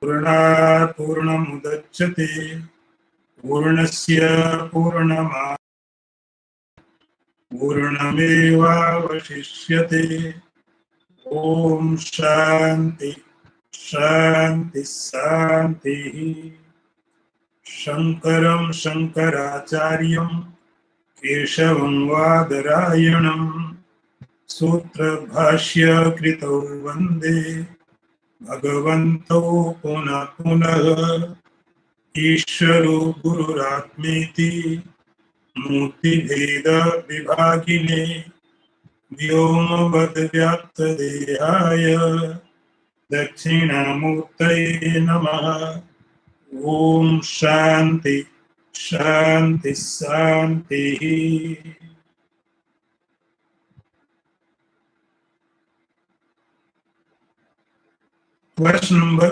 पूर्णात् पूर्णमुदच्यते पूर्णस्य पूर्णमादाय पूर्णमेवावशिष्यते। ओम शांति शांति शांति। शंकरं शंकराचार्यं केशवं वादरायणं सूत्रभाष्य कृतौ वन्दे भगवन्तौ पुनः पुनः। ईश्वरो गुरुरात्मेति मूर्तिभेद विभागिने व्योमवद्व्याप्तदेहाय दक्षिणामूर्तये नमः। ओम शांति शांति शांति। Verse number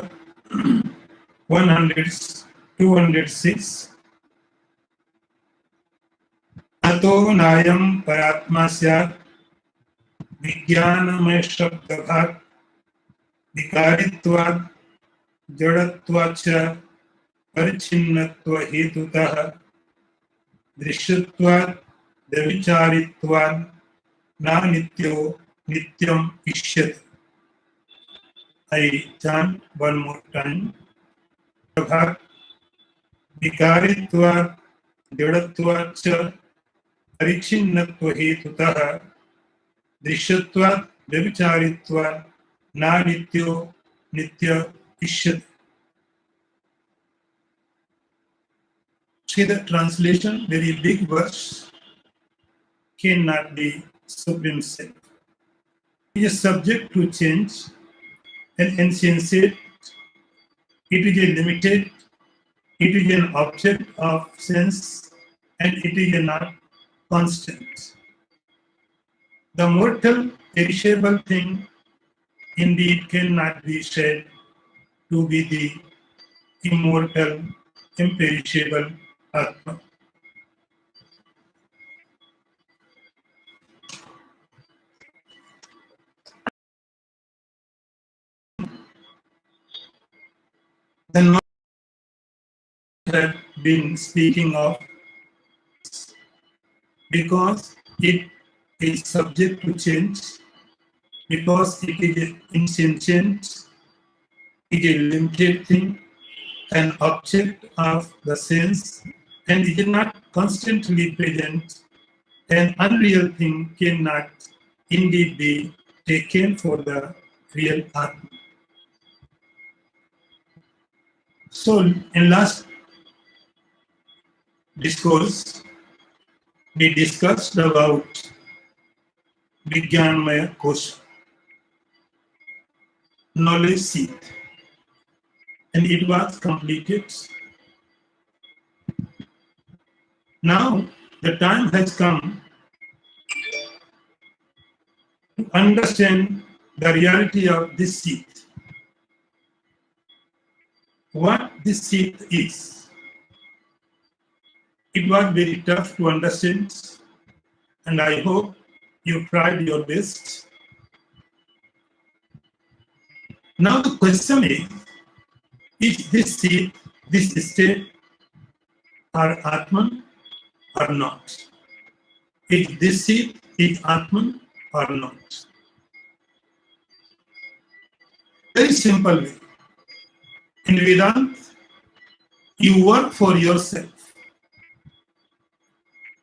206. अतो नायं परात्मा स्यात् विज्ञानमय शब्दभाक् विकारित्वात् जडत्वाच्च परिच्छिन्नत्व हेतुतः दृश्यत्वात् व्यभिचारित्वात् नानित्यो नित्यम् इष्यते। I chant one more time. भाक् विकारित्वात् जडत्वाच्च परिच्छिन्नत्व हेतुतः दृश्यत्वात् व्यभिचारित्वात् नानित्यो नित्य इष्यते. See the translation, very big verse, cannot be supreme self. It is subject to change and insensate. It is a limited, it is an object of sense, and it is not constant. The mortal, perishable thing indeed cannot be said to be the immortal, imperishable Atma. The knowledge have been speaking of, because it is subject to change, because it is insentient, it is a limited thing, an object of the sense, and it is not constantly present. An unreal thing cannot indeed be taken for the real Atma. So, in last discourse, we discussed about Vijnanmaya Kosha, knowledge seat, and it was completed. Now, the time has come to understand the reality of this seat. What this seat is. It was very tough to understand, and I hope you tried your best. Now the question is this seat, this state, are Atman or not? Is this seat is Atman or not? Very simple way. In Vedanta, you work for yourself.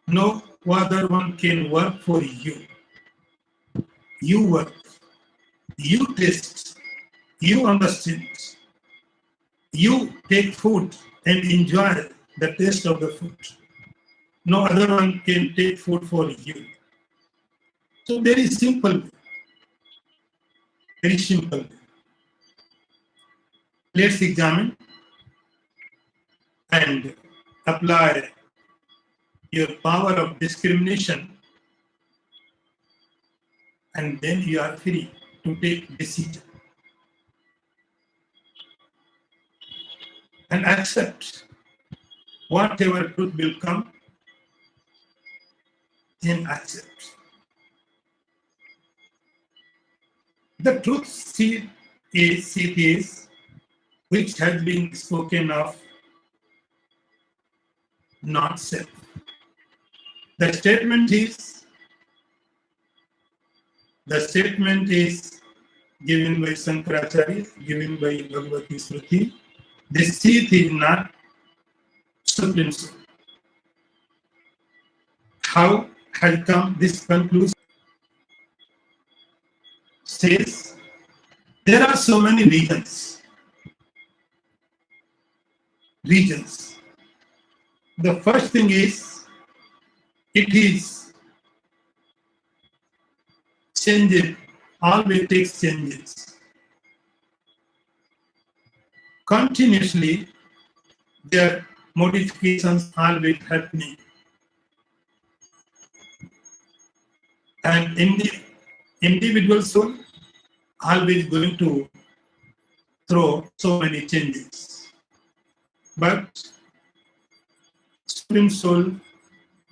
No other one can work for you. You work, you taste, you understand, you take food and enjoy the taste of the food. No other one can take food for you. So very simple, very simple. Let's examine and apply your power of discrimination, and then you are free to take decision and accept whatever truth will come, then accept. The truth seat is which has been spoken of not self. The statement is given by Shankaracharya, given by Bhagavati Smriti. This seed is not supreme soul. How has come this conclusion? Says there are so many regions. The first thing is it is changing, always takes changes. Continuously, their modifications always happening. And in the individual soul, always going to throw so many changes. But Supreme Soul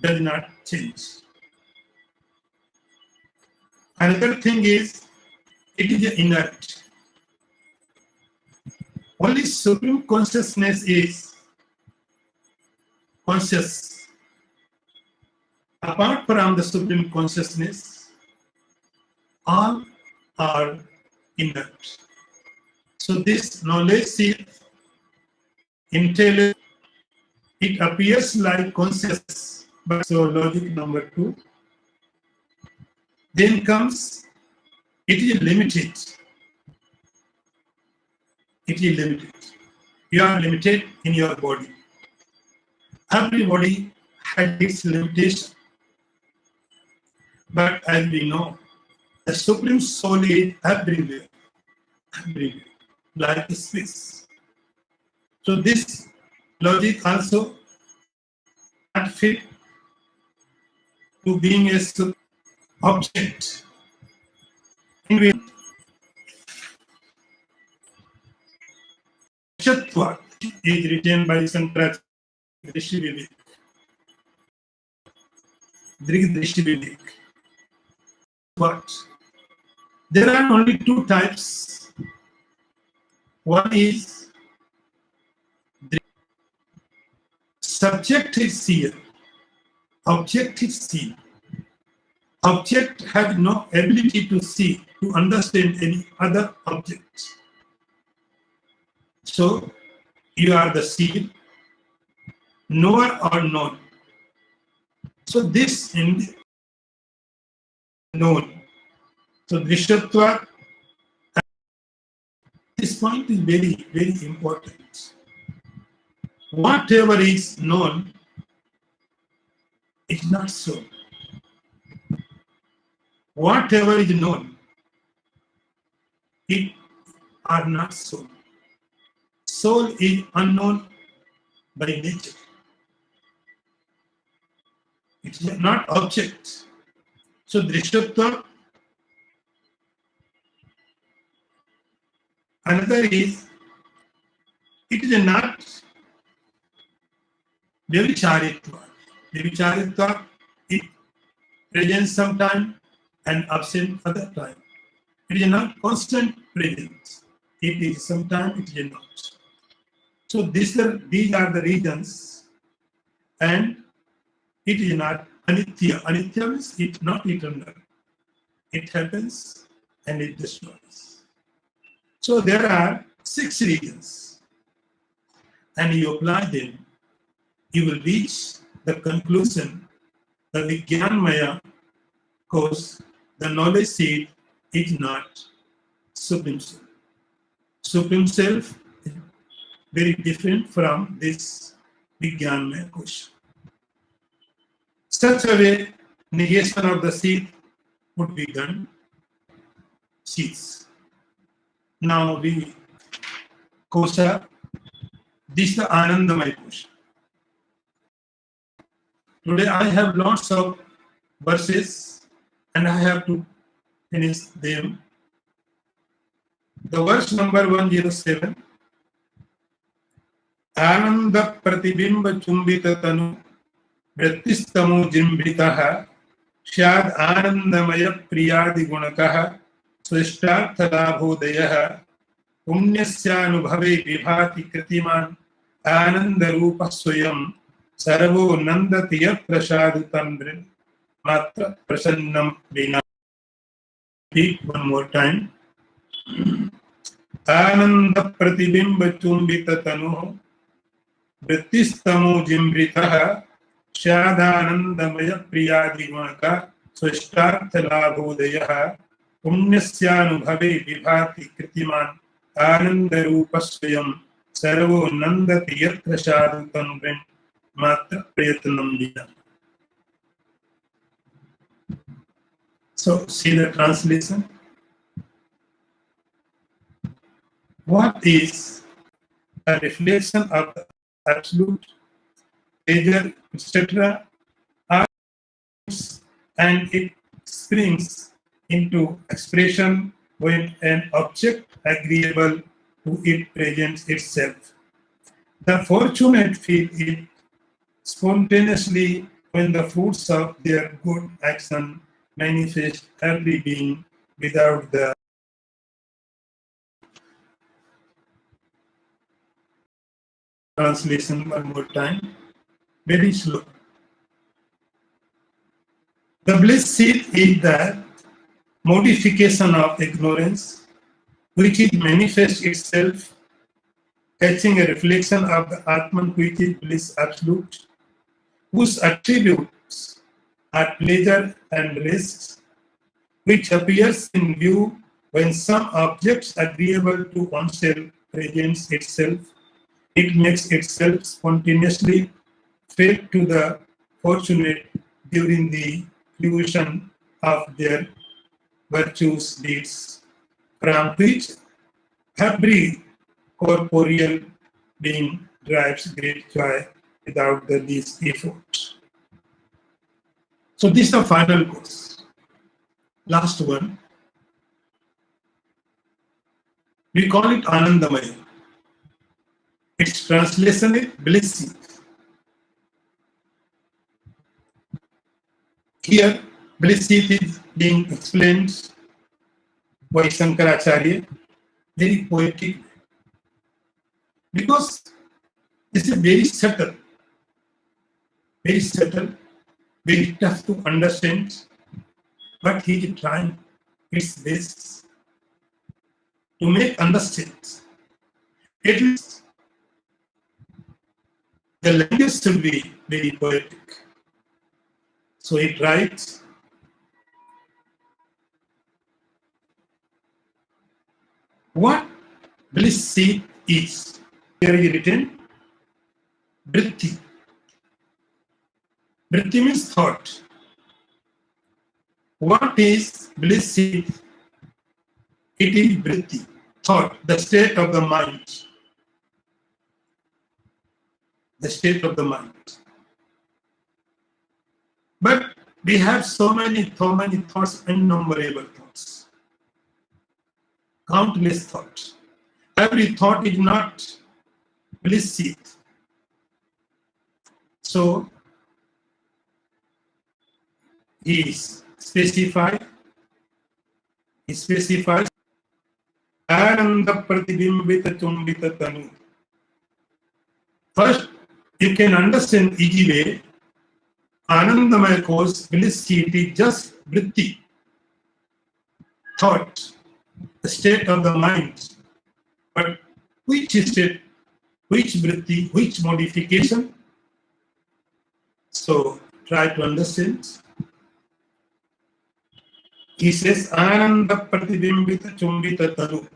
does not change. Another thing is, it is inert. Only Supreme Consciousness is conscious. Apart from the Supreme Consciousness, all are inert. So this knowledge seed, intelligence, it appears like conscious, but so logic number 2. Then comes, it is limited. It is limited. You are limited in your body. Everybody has its limitation. But as we know, the Supreme Soul is everywhere, like space. So this logic also not fit to being a object. Anyway, Vivekchudamani is written by Shankaracharya Vivek. But there are only two types. One is subject is seer, object is seen. Object has no ability to see, to understand any other object. So you are the seer, knower or known. So this in known. So Drishatva, this point is very, very important. Whatever is known is not so. Whatever is known, it are not so. Soul is unknown by nature. It is not object. So Drishatva, another is, it is not Vivekchudamani. Vivekchudamani is present sometime and absent other time. It is not constant presence. It is sometimes, it is not. So these are the reasons, and it is not anitya. Anitya means it not eternal. It happens and it destroys. So there are 6 reasons, and you apply them, you will reach the conclusion that the Jnanmaya cause, the knowledge seed, is not Supreme Self. Supreme Self is very different from this Vijnanmaya question. Such a way, negation of the seed would be done. Seeds. Now we kosha, this is the Anandamaya kosha. Today I have lots of verses and I have to finish them. The verse number 107. Ananda pratibimba chumbita tanu vrittistamo jimbitaha syad anandamaya priyadi gunakaha srishtartha labhodayah पुण्यस्यानुभवे विभाति कृतिमान् Anandarup स्वयं servo नंदति यत्र साधु तन्मृ मात्र प्रसन्नम विना. One more time. आनंद प्रतिबिंब चुंबित तनु वृत्तिस्तमो जिम्रितः स्यादानंदमय प्रियादिगुण का सृष्टार्थ लाभोदयः पुण्यस्यानुभवे विभाति कृतिमान् आनंद रूप स्वयं servo नंदति यत्र साधु तन्मृ मात्र प्रयत्नं विना. So see the translation. What is a reflection of the absolute pleasure, etc., and it springs into expression when an object agreeable to it presents itself. The fortunate feel it spontaneously when the fruits of their good action manifest every being without the translation. One more time, very slow. The bliss seed is the modification of ignorance, which is manifest itself, catching a reflection of the Atman, which is bliss absolute, whose attributes are pleasure and bliss, which appears in view when some objects agreeable to oneself presents itself. It makes itself spontaneously felt to the fortunate during the fruition of their virtuous deeds, from which every corporeal being derives great joy without the least effort. So this is the final course. Last one. We call it Anandamaya. Its translation is bliss. Here, bliss is being explained by Shankaracharya, very poetic, because this is very subtle, very tough to understand, but he is trying his best to make understand. At least the language should be very poetic. So it writes, what bliss seed is. Here is written, vritti. Vritti means thought. What is bliss seed? It is vritti, thought, the state of the mind. The state of the mind. But we have so many thoughts, innumerable thoughts, countless thoughts. Every thought is not bliss seed. So he specifies Ananda Pratibimbita Chumbita Tanu. First, you can understand easy way. Anandamaya cause bliss seed is just vritti, thought, the state of the mind. But which state, which vritti, which modification? So try to understand. He says, Ananda Pratibimbita Chumbita Tanu.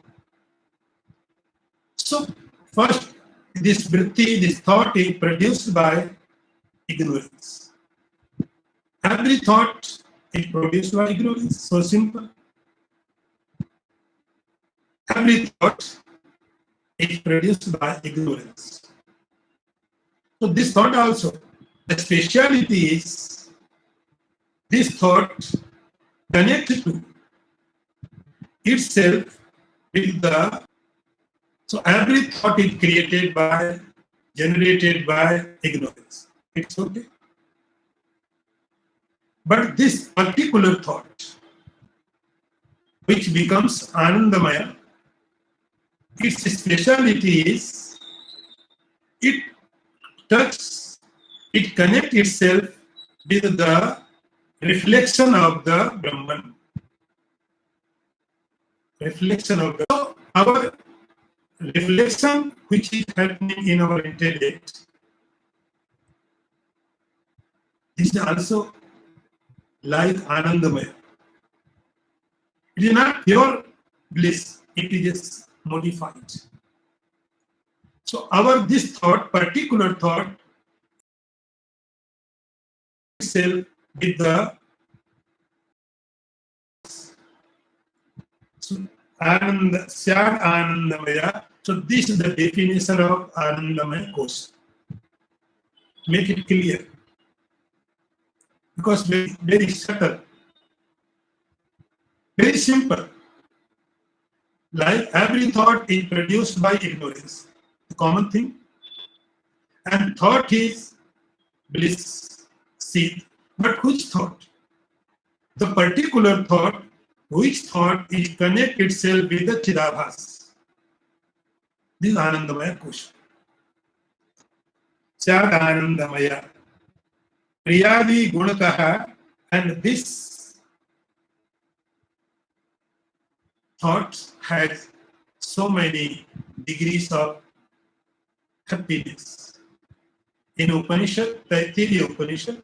So first, this vritti, this thought is produced by ignorance. Every thought is produced by ignorance. So simple. Every thought is produced by ignorance. So this thought also, the speciality is this thought connected to itself with the. So every thought is generated by ignorance. It's okay. But this particular thought, which becomes Anandamaya, its speciality is it touches, it connects itself with the reflection of the Brahman. Reflection of the so our reflection which is happening in our intellect is also like Anandamaya. It is not pure bliss, it is just modified. So our this thought, particular thought, itself with the Syad Anandamaya. So this is the definition of Anandamaya course. Make it clear. Because very, very subtle, very simple. Like every thought is produced by ignorance, the common thing. And thought is bliss, seed. But which thought? The particular thought, which thought is connect itself with the Chidabhas. This is Anandamaya question. Syad Anandamaya. Priyadi Gunakaha, and this thought has so many degrees of happiness. In Upanishad, Taittiriya Upanishad,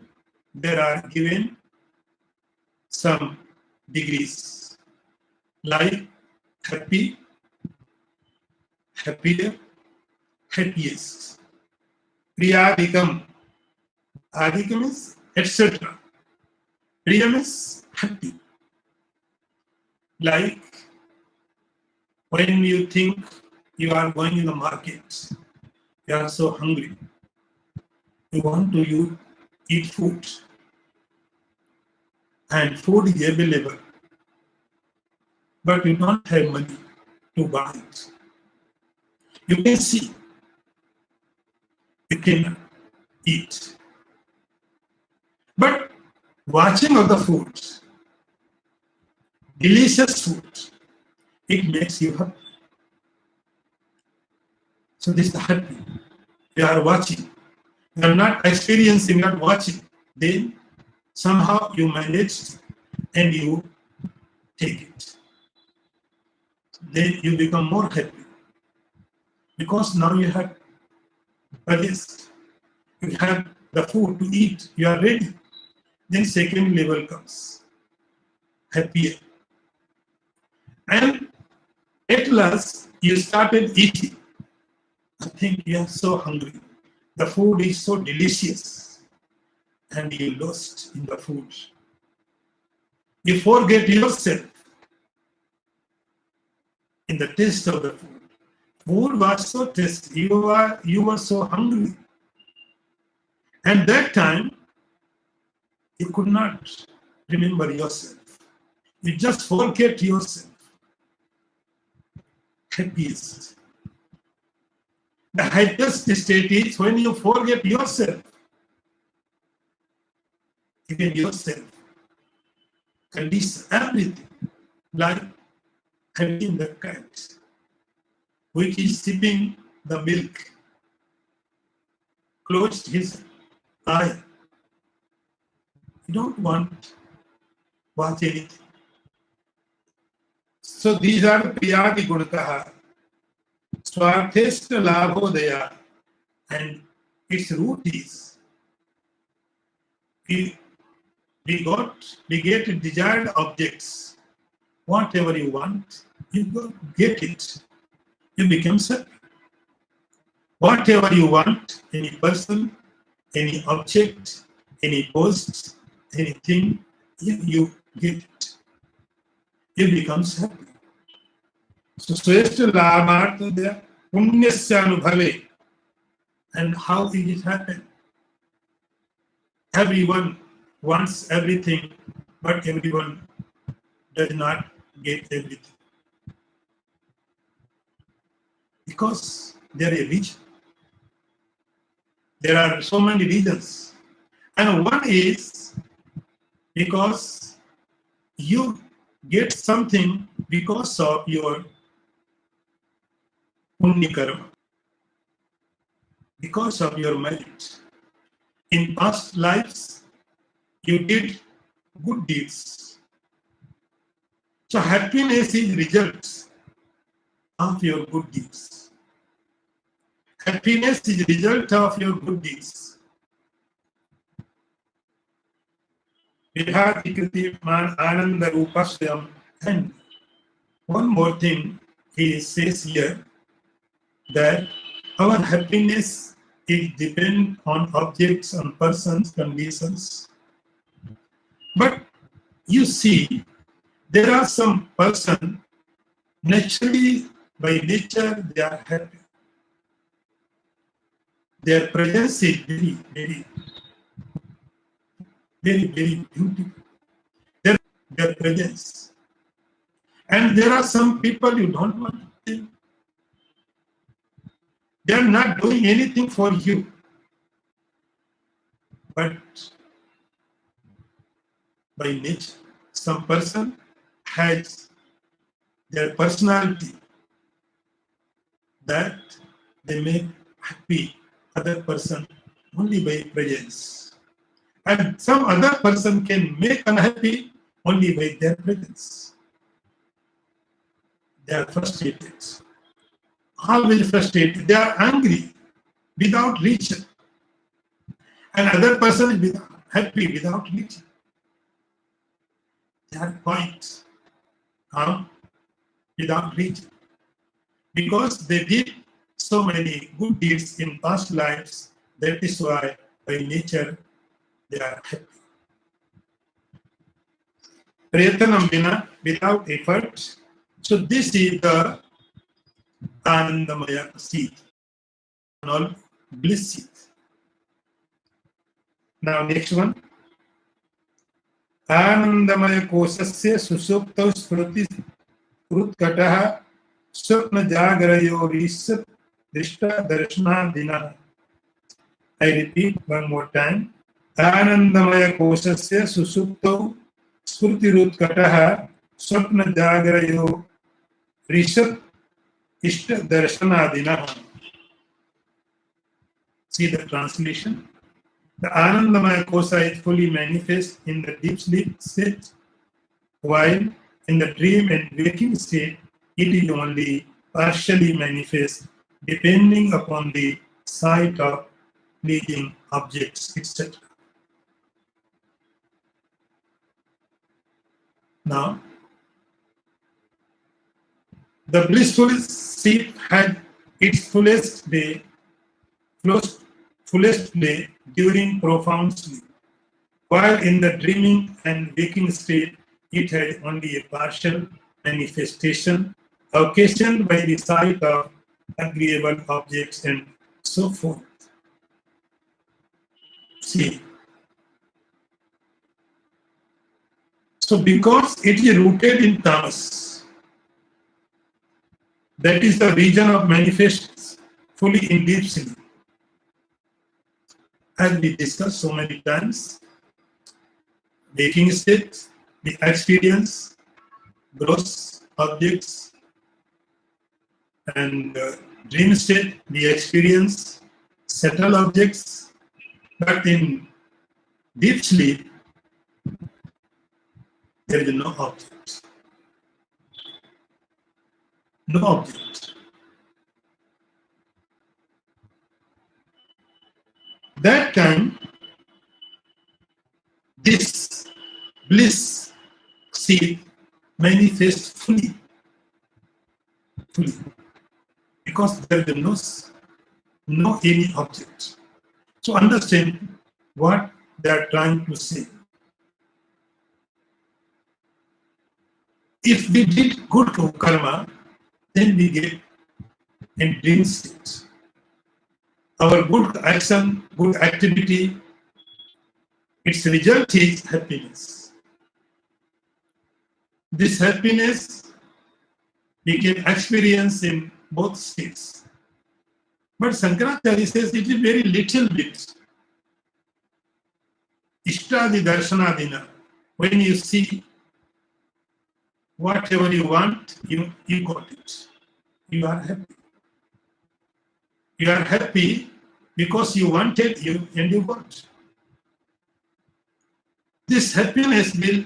there are given some degrees like happy, happier, happiest. Priyadikam. Adikam is etc. Priyam is happy. Like when you think you are going in the market, you are so hungry, you want to eat food, and food is available, but you don't have money to buy it. You can see, you can eat. But watching of the food, delicious food, it makes you happy. So this is happy. You are watching. You are not experiencing, not watching. Then somehow you manage and you take it. Then you become more happy. Because now you have digest. You have the food to eat. You are ready. Then second level comes. Happier. And at last you started eating. I think you are so hungry. The food is so delicious. And you lost in the food. You forget yourself in the taste of the food. Food was so tasty. You were so hungry. And that time, you could not remember yourself. You just forget yourself. Happiest. The happiest state is when you forget yourself. Even yourself. Condition everything. Like having the cat, which is sipping the milk, closed his eye. You don't want to watch anything. So these are Priyadi Gunakaha. Swartheshta Labhodaya. And its root is we get desired objects. Whatever you want, you go get it. You become happy. Whatever you want, any person, any object, any post, anything, you get it. You become happy. So Shrestha Labhartha there, Punyasya Anubhave. And how did it happen? Everyone wants everything, but everyone does not get everything. Because there is a reason. There are so many reasons. And one is because you get something because of your punya karma, because of your merit. In past lives, you did good deeds. So happiness is result of your good deeds. Happiness is result of your good deeds. Vihati man ananda rupashyam. And one more thing he says here, that our happiness is depend on objects, on persons, conditions. But you see, there are some person naturally, by nature, they are happy. Their presence is very, very, very, very beautiful. Their presence. And there are some people you don't want to tell. They are not doing anything for you. But by nature, some person has their personality that they make happy other person only by presence. And some other person can make unhappy only by their presence. They are frustrated. Always frustrated. They are angry without reason. And other person is happy without reason. They are quiet, calm, without reason. Because they did so many good deeds in past lives, that is why by nature they are happy. Prayatanam vina, without effort. So this is the Anandamaya seed, all bliss seed. Now next one. Anandamaya kosasya susupta smriti rutkataha swapna jagrayorisat drishta darshana dina. I repeat one more time. Anandamaya kosasya susupta smriti rutkataha swapna jagrayo risat ishta darshana dina. See the translation. The Anandamaya kosa is fully manifest in the deep sleep state, while in the dream and waking state, it is only partially manifest, depending upon the sight of fleeting objects, etc. Now, the blissful state had its fullest play during profound sleep, while in the dreaming and waking state, it had only a partial manifestation occasioned by the sight of agreeable objects and so forth. See, so because it is rooted in tamas, that is the region of manifestations, fully in deep sleep. As we discussed so many times, waking state, the experience, gross objects, and dream state, the experience, subtle objects, but in deep sleep, there is no object. No object. That time, this bliss seed manifests fully, because there is no any object. So understand what they are trying to say. If we did good karma, then we get in dream state. Our good action, good activity, its result is happiness. This happiness we can experience in both states. But Shankaracharya says it is very little bit. Ishtadi darshanadina. When you see whatever you want, you got it. You are happy. You are happy because you wanted you and you got. This happiness will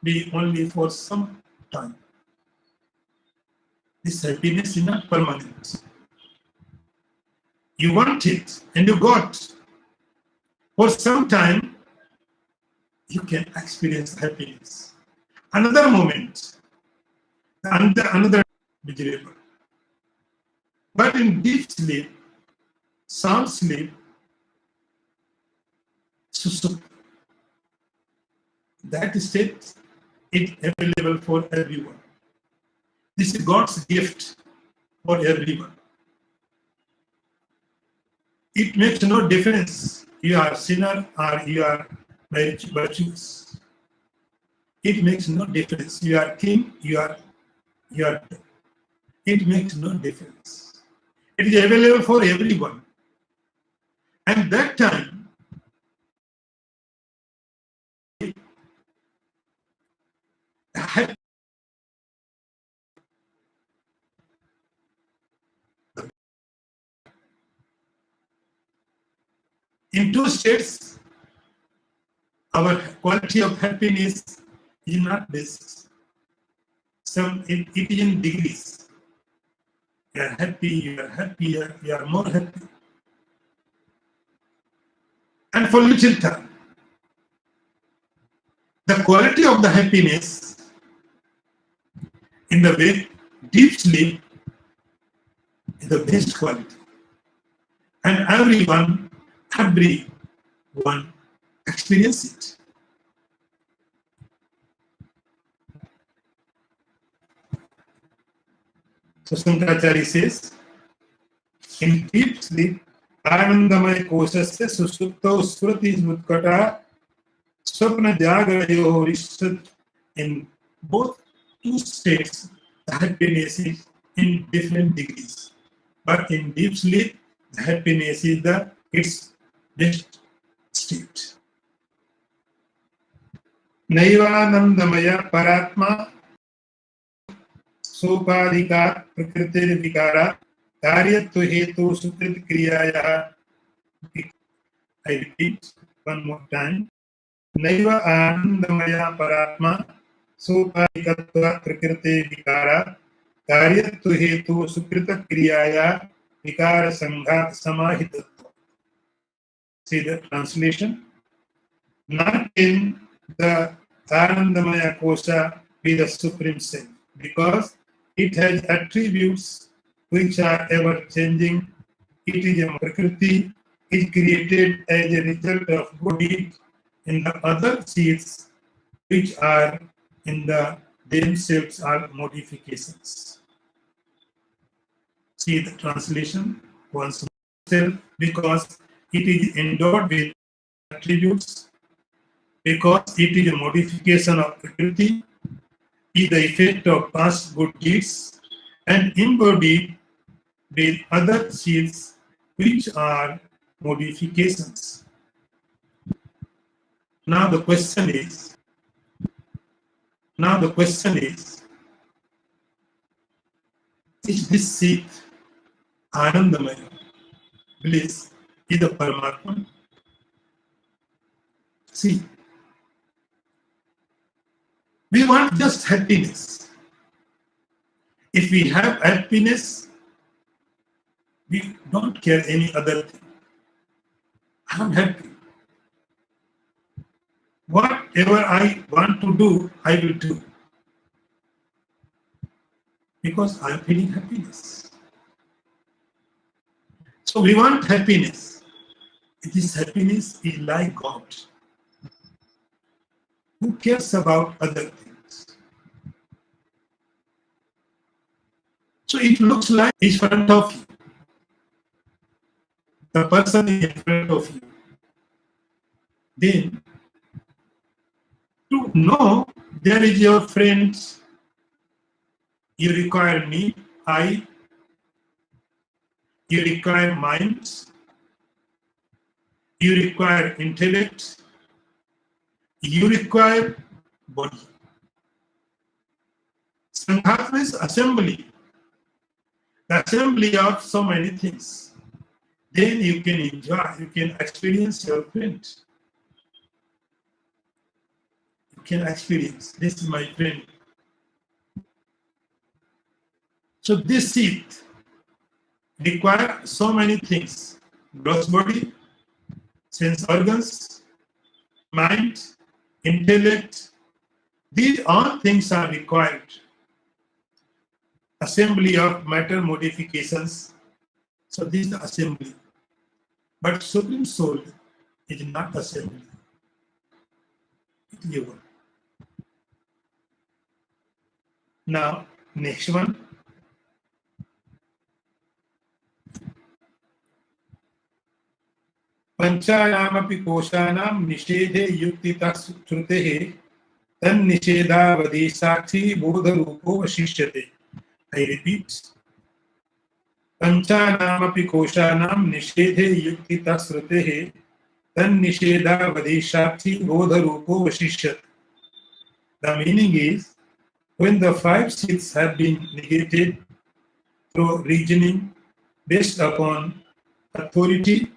be only for some time. This happiness is not permanent. You want it and you got. For some time, you can experience happiness. Another moment, another miserable. But in deep sleep, sound sleep, susupta, that state is available for everyone. This is God's gift for everyone. It makes no difference you are sinner or you are virtuous. It makes no difference. You are king, you are. It makes no difference. It is available for everyone. And that time, in two states, our quality of happiness is not this. It is in degrees. You are happy, you are happier, you are more happy. And for little time, the quality of the happiness in the way deep sleep is the best quality. And everyone experience it. So Shankaracharya says, in deep sleep, Anandamaya koshasya susupto smriti mutkata swapna jagarayo rishat. In both two states, the happiness is in different degrees. But in deep sleep, the happiness is its best state. Naivanandamaya paratma सोपाधिकार प्रकृति विकारा कार्यत्व हेतु सुकृत क्रियाया. I repeat one more time. नैव आनंदमया परात्मा सोपाधिकत्व प्रकृति विकारा कार्यत्व हेतु सुकृत क्रियाया विकार संघात समाहितत्व. See the translation. Not in the Anandamaya Kosha be the Supreme Self, because it has attributes which are ever changing. It is a Prakriti, is created as a result of good deed in the other seeds, which are in themselves are modifications. See the translation once more, because it is endowed with attributes, because it is a modification of Prakriti, is the effect of past good deeds, and embodied with other seeds which are modifications. Now the question is, is this seed Anandamaya, bliss, is the Paramatma? See, we want just happiness. If we have happiness, we don't care any other thing. I'm happy. Whatever I want to do, I will do. Because I'm feeling happiness. So we want happiness. This happiness is like God. Who cares about other things? So it looks like in front of you. The person is in front of you. Then, to know there is your friend, you require me, you require mind, you require intellect, you require body. Sanghatma is assembly, the assembly of so many things. then you can enjoy, you can experience your friend. You can experience, this is my friend. So this seat require so many things: gross body, sense organs, mind, intellect. These all things are required. Assembly of matter modifications. So this is the assembly. But Supreme Soul is not assembly. It is one. Now, next one. पंचानामपि कोशानां निषेधे युक्तितः श्रुतेः तन्निषेधावधि Sakshi बोधरूपो वशिष्यते. I repeat. पंचानामपि कोशानां निषेधे युक्तितः श्रुतेः तन्निषेधावधि Sakshi बोधरूपो वशिष्यते. The meaning is, when the five sheaths have been negated through reasoning based upon authoritative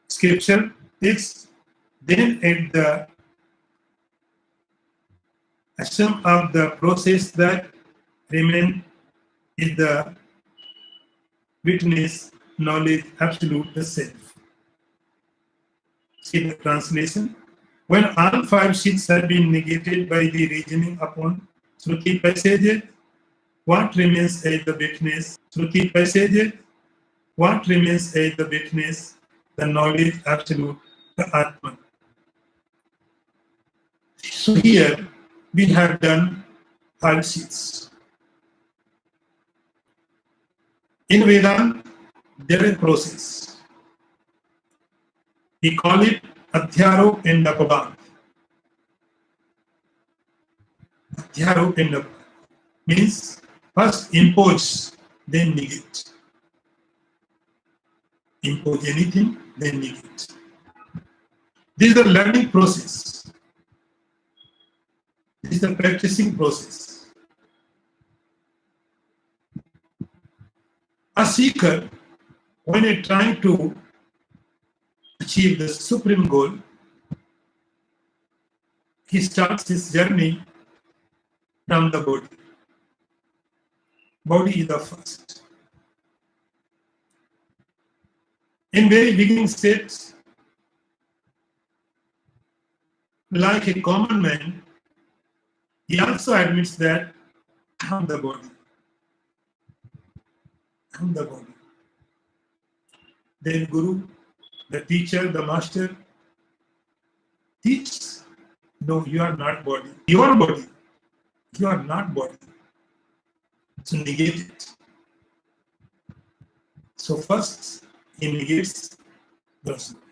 scripture, it's then at the sum of the process that remain is the witness, knowledge, absolute, the self. See the translation. When all five sheaths have been negated by the reasoning upon Shruti passages, what remains as the witness? Shruti passages, what remains as the witness? The knowledge, absolute, the Atman. So here we have done five sheaths. In Vedanta, there is a process. We call it Adhyarop and Apaband. Adhyarop and Apaband means first impose, then negate. Impose anything, then negate. This is the learning process. This is the practicing process. A seeker, when he is trying to achieve the supreme goal, he starts his journey from the body. Body is the first. In very beginning states, like a common man, he also admits that I am the body. I am the body. Then Guru, the teacher, the master, teaches, no, you are not body. You are body. You are not body. So negate it. So first, he negates gross body.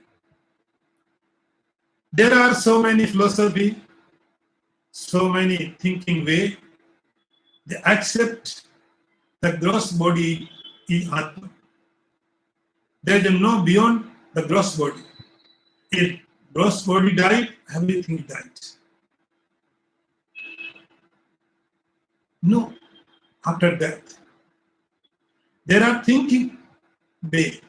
There are so many philosophy, so many thinking way. They accept the gross body is Atma. There is no beyond the gross body. If gross body died, everything died. No, after death. There are thinking way.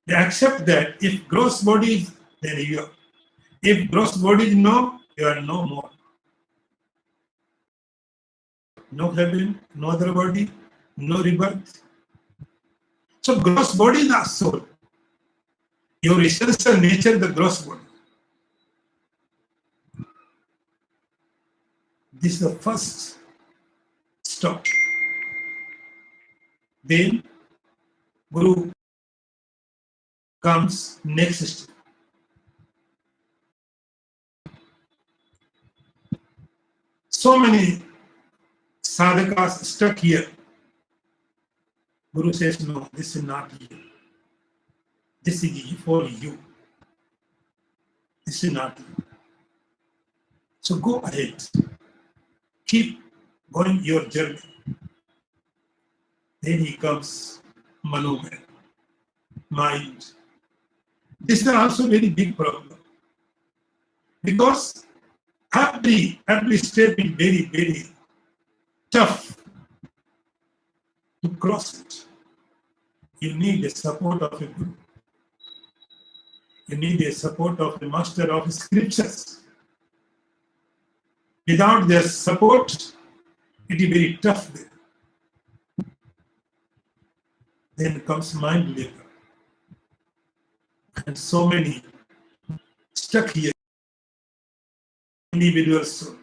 They accept that if gross body is, then you are. If gross body is no, you are no more. No heaven, no other body, no rebirth. So gross body is not soul. Your essential nature, the gross body. This is the first stop. Then Guru comes next step. So many sadhakas stuck here. Guru says, no, this is not you. This is for you. This is not you. So go ahead. Keep going your journey. Then he comes Manoman, mind. This is also a very big problem. Because every step is very, very tough to cross it. You need the support of a guru. You need the support of the master of scriptures. Without their support, it is very tough there. Then comes mind labor. And so many stuck here. Individual soul.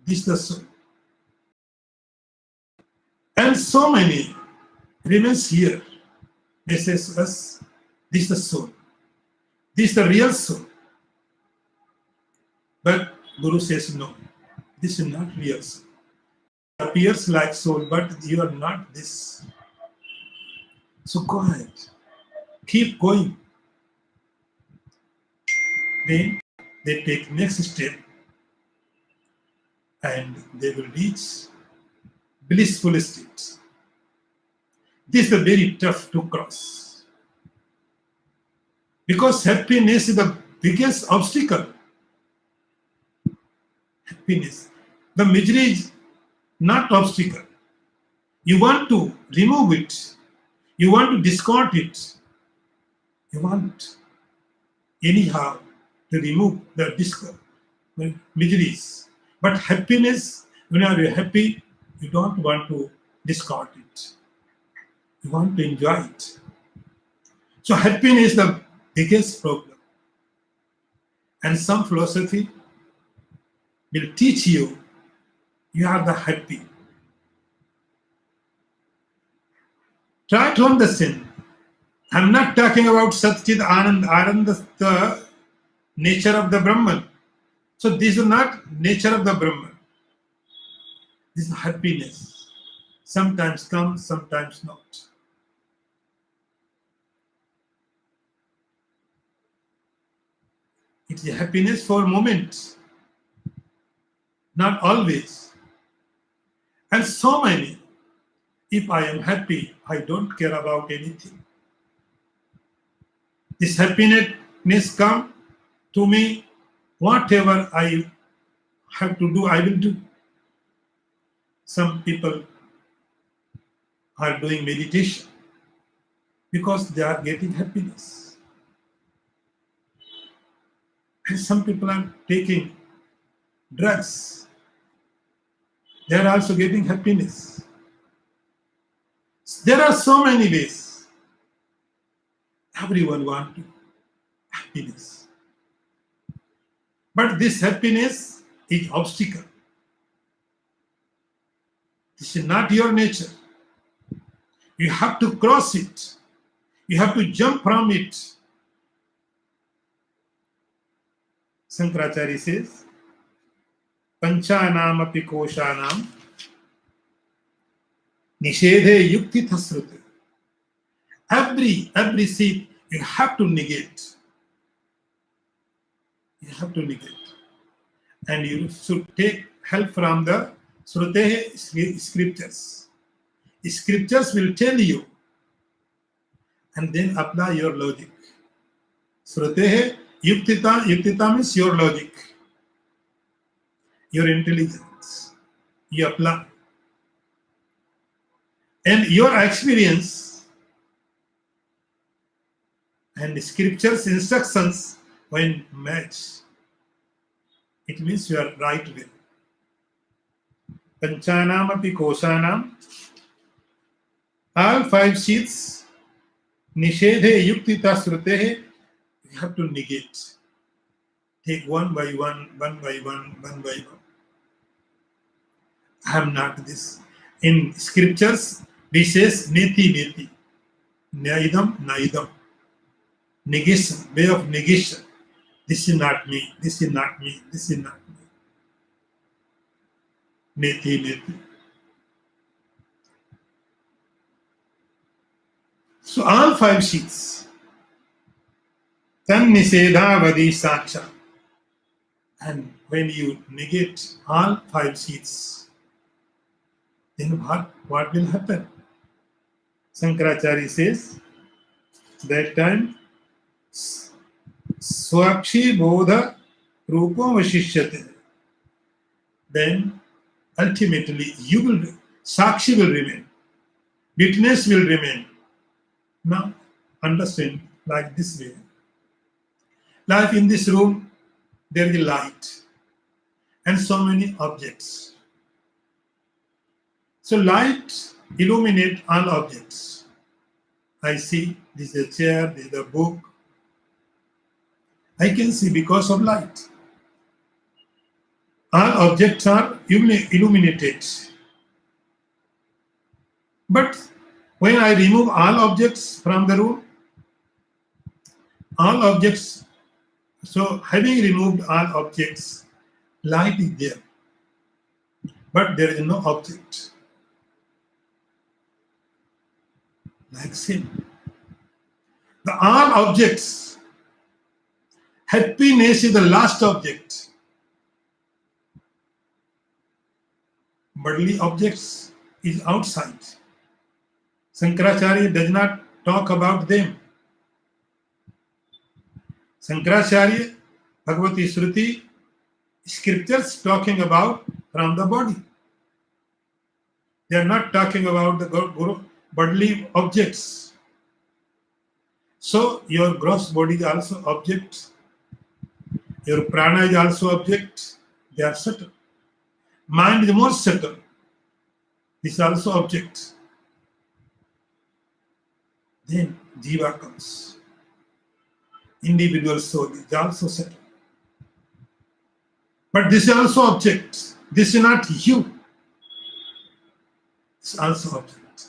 This is the soul. And so many remains here. They say to us, this is the soul. This is the real soul. But Guru says, no, this is not real soul. It appears like soul, but you are not this. So go ahead. Keep going. Then they take next step and they will reach blissful state. This is very tough to cross. Because happiness is the biggest obstacle. Happiness. The misery is not obstacle. You want to remove it. You want to discard it. You want anyhow to remove the miseries. But happiness, when you are happy, you don't want to discard it. You want to enjoy it. So happiness is the biggest problem. And some philosophy will teach you, you are the happy. Try to understand. I'm not talking about Satchid Anand. Anand is the nature of the Brahman. So this is not nature of the Brahman. This is happiness. Sometimes comes, sometimes not. It is happiness for moments, not always. And so many, if I am happy, I don't care about anything. This happiness come to me, whatever I have to do, I will do. Some people are doing meditation because they are getting happiness. And some people are taking drugs. They are also getting happiness. There are so many ways. Everyone wants happiness. But this happiness is obstacle. This is not your nature. You have to cross it. You have to jump from it. Shankaracharya says, Panchanam api koshanam nishedhe yukti tasrute. Every seed you have to negate. You have to negate. And you should take help from the Srutehe scriptures. Scriptures will tell you and then apply your logic. Srutehe yuktita means your logic, your intelligence. You apply. And your experience and scriptures instructions when match, it means you are right way. Panchanam api koshanam, all five sheets, nishedhe yuktita srutehe, you have to negate. Take one by one by one. I am not this. In scriptures, we says neti. Naidam. Negation, way of negation. This is not me. This is not me. This is not me. Neti. So all five sheets. Tan nisedhavadi saksha. And when you negate all five sheets, then what will happen? Shankaracharya says, that time, swakshi bodha rupam vashishyate. Then ultimately Sakshi will remain. Witness will remain. Now, understand like this way. Like in this room, there is light and so many objects. So light illuminate all objects. I see this is a chair, this is a book. I can see because of light. All objects are illuminated. But when I remove all objects from the room, all objects, so having removed all objects, light is there, but there is no object. Like same. The all objects, happiness is the last object. Bodily objects is outside. Shankaracharya does not talk about them. Shankaracharya, Bhagavati Shruti, scriptures talking about from the body. They are not talking about the bodily objects. So your gross body is also object. Your prana is also object. They are subtle. Mind is more subtle. This is also object. Then jiva comes. Individual soul is also subtle. But this is also object. This is not you. It's also object.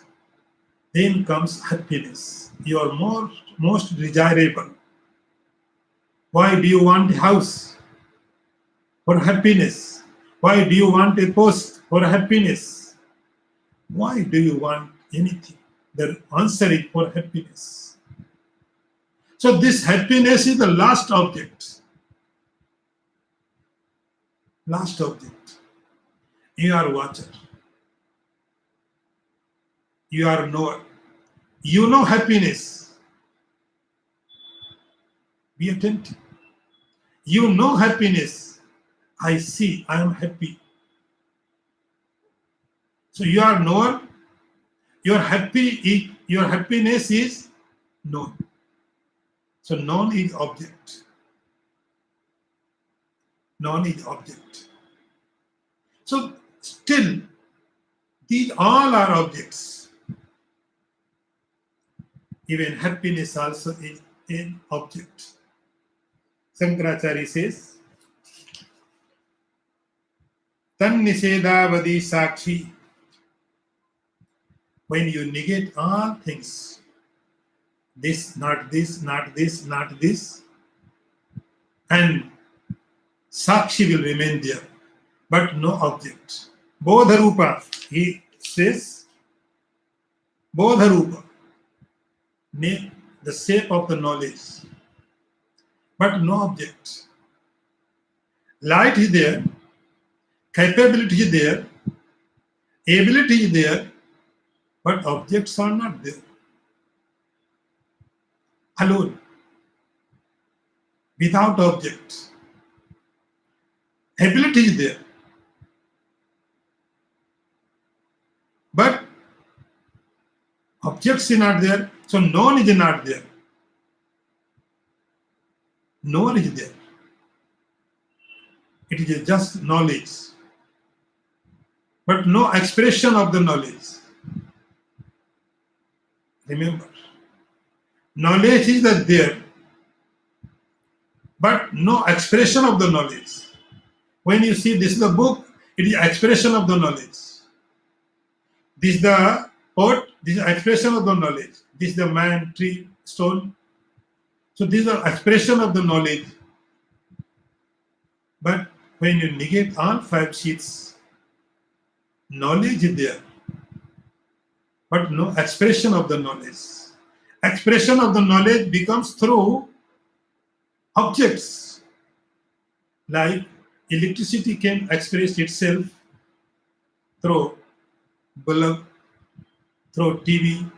Then comes happiness. You are most desirable. Why do you want a house? For happiness. Why do you want a post? For happiness. Why do you want anything? The answer is for happiness. So this happiness is the last object. Last object. You are watcher. You are knower. You know happiness. Be attentive. You know happiness. I see, I am happy. So you are knower. Your happiness is known. So known is object. Known is object. So still, these all are objects. Even happiness also is an object. Shankaracharya says, Tan nisedavadi sakshi. When you negate all things, this, not this, not this, not this, and sakshi will remain there, but no object. Bodharupa, he says, Bodharupa, the shape of the knowledge, but no object. Light is there, capability is there, ability is there, but objects are not there. Alone, without object. Ability is there, but objects is not there, so known is not there. Knower is there. It is just knowledge, but no expression of the knowledge. Remember, knowledge is there, but no expression of the knowledge. When you see this is the book, it is expression of the knowledge. This is the pot, this is expression of the knowledge. This is the man, tree, stone. So these are expression of the knowledge. But when you negate all five sheets, knowledge is there, but no expression of the knowledge. Expression of the knowledge becomes through objects. Like electricity can express itself through bulb, through TV,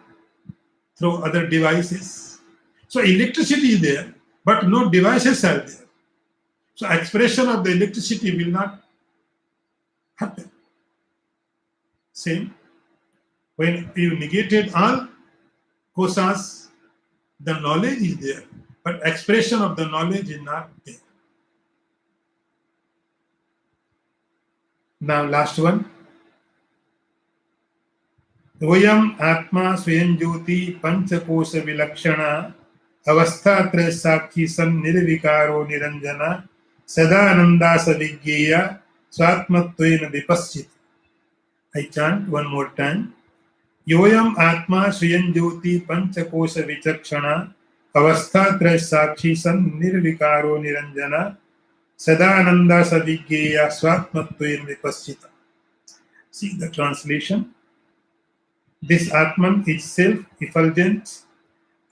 through other devices. So electricity is there, but no devices are there. So expression of the electricity will not happen. Same, when you negated all kosas, The knowledge is there, but expression of the knowledge is not there. Now, last one. Vayam Atma Swayam Jyoti Panchakosa Vilakshana Avastha Sakshi San Nirvikaro Niranjana Sadananda Savigyeya Swatmatvena Vipaschit. I chant one more time. Yoyam Atma Swayam Jyoti Panchakosa Vichakshana Avastha Sakshi San Nirvikaro Niranjana Sadananda Savigyeya Swatmatvena Vipaschita. See the translation. This Atman is self-effulgent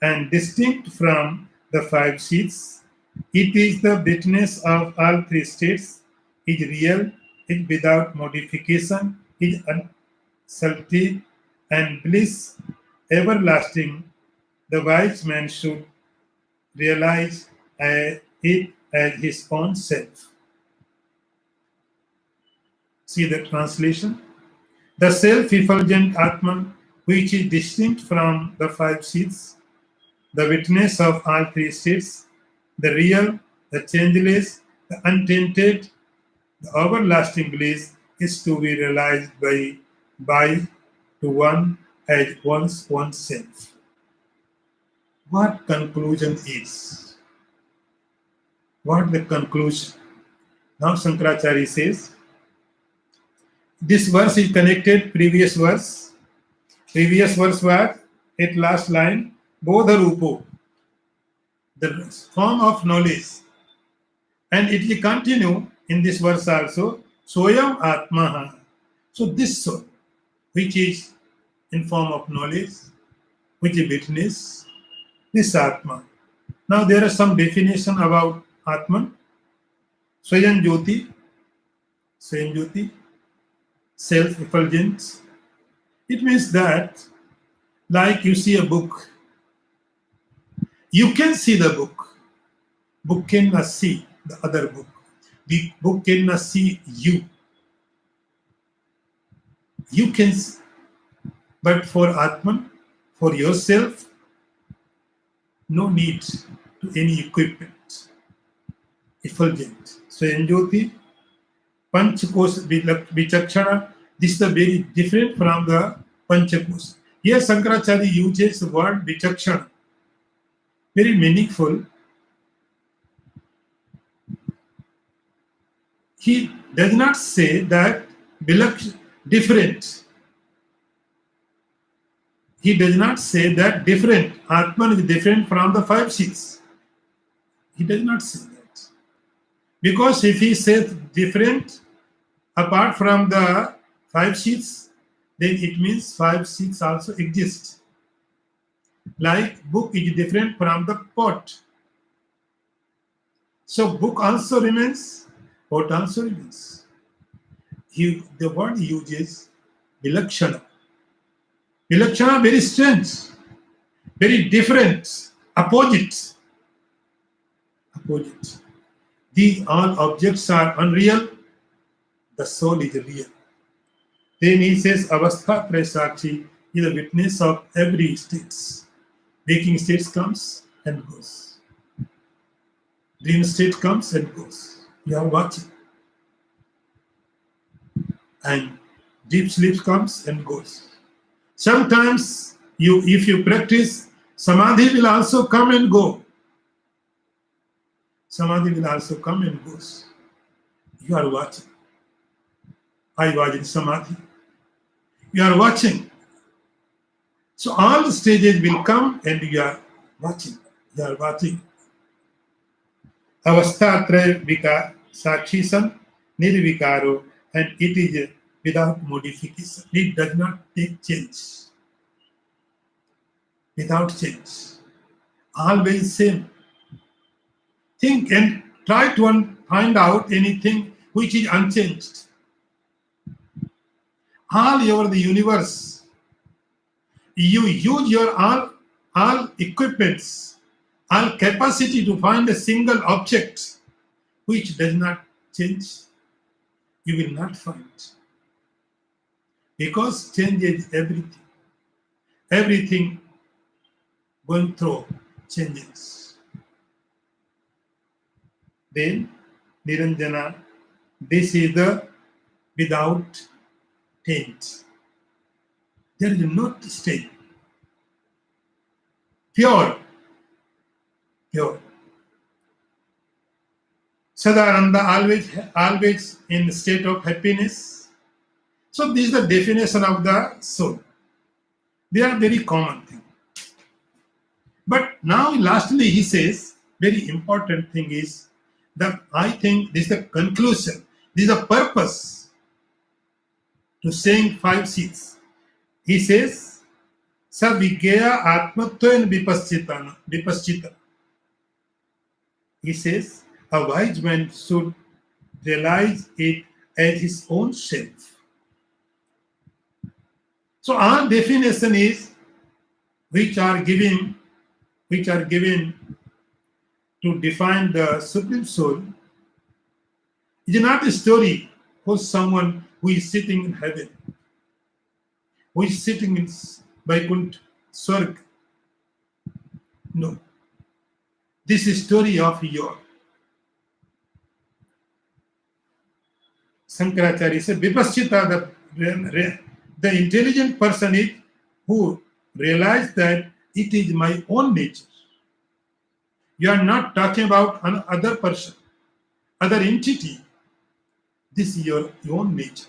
and distinct from the five seats. It is the witness of all three states, is real, is without modification, is unsullied, and bliss everlasting. The wise man should realize it as his own self. See the translation? The self-effulgent Atman, which is distinct from the five seats, the witness of all three states, the real, the changeless, the untainted, the everlasting bliss, is to be realized by to one as oneself. What conclusion is? What the conclusion? Now Shankaracharya says, this verse is connected previous verse. Previous verse was at last line, Bodha Rupo, the form of knowledge. And it will continue in this verse also, Soyam Atmaha. So this soul, which is in form of knowledge, which is witness, this Atma. Now there are some definition about Atman. Swayam Jyoti, self-effulgence. It means that, like you see a book, you can see the book. Book cannot see the other book. The book cannot see you. You can see. But for Atman, for yourself, no need to any equipment. Effulgent. So Jyoti, Panchakos Vichakshana, this is the very different from the Panchakos. Here Shankaracharya uses the word Vichakshana. Very meaningful. He does not say that different. He does not say that different. Atman is different from the five seats. He does not say that. Because if he says different apart from the five seats, then it means five seats also exist. Like book is different from the pot. So book also remains, pot also remains. The word he uses Vilakshana. Vilakshana very strange, very different, opposite. All objects are unreal, the soul is real. Then he says, Avastha Sakshi is the witness of every state. Waking state comes and goes. Dream state comes and goes. You are watching. And deep sleep comes and goes. Sometimes, if you practice, Samadhi will also come and go. Samadhi will also come and goes. You are watching. I was in Samadhi. You are watching. So all the stages will come and you are watching. You are watching. Avastha Vika Sakshi San Nirvikaro, and it is without modification. It does not take change. Without change. Always same. Think and try to find out anything which is unchanged. All over the universe, you use your all equipments, all capacity to find a single object which does not change. You will not find. Because change is everything. Everything going through changes. Then Niranjana, this is the without taint. There is not stain. Pure, pure. Sadananda, always in state of happiness. So this is the definition of the soul. They are very common thing. But now lastly he says, very important thing is that I think this is the conclusion. This is the purpose to saying 5 C's. He says, Savigya Atmatvan Vipaschita. He says, a wise man should realize it as his own self. So our definition is which are given to define the Supreme Soul is not a story for someone who is sitting in heaven, who is sitting in Vaikuntha Swarg. No. This is story of your. Shankaracharya said, Vipaschita, the intelligent person is who realized that it is my own nature. You are not talking about another person, other entity. This is your own nature.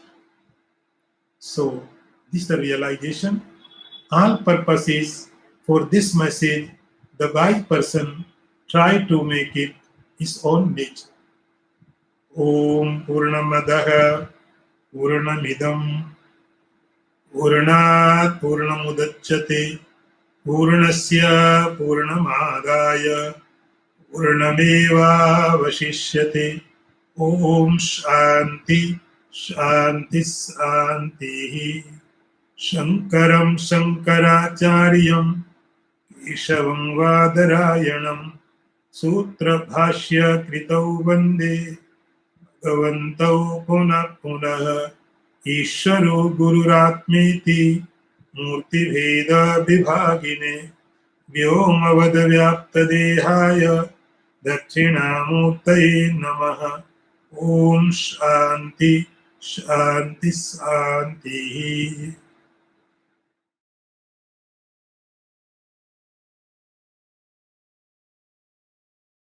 So, this is the realization. All purpose is for this message, the wise person try to make it his own nature. Om Purnamadaha Purnamidam Purnat Purnamudachyate Purnasya Purnamadaya Purnameva Vashishyate. Om Shanti Shanti Shanti. Shankaram Shankaracharyam Ishavam Vadarayanam Sutra Bhashya Kritau Vande Bhagavantau Punah Punah Ishvaro Gururatmeti Murti Veda Vibhagine Vyomavada Vyapta Dehaya Dakshinamurtaye Namaha. Om Shanti Shanti Shanti.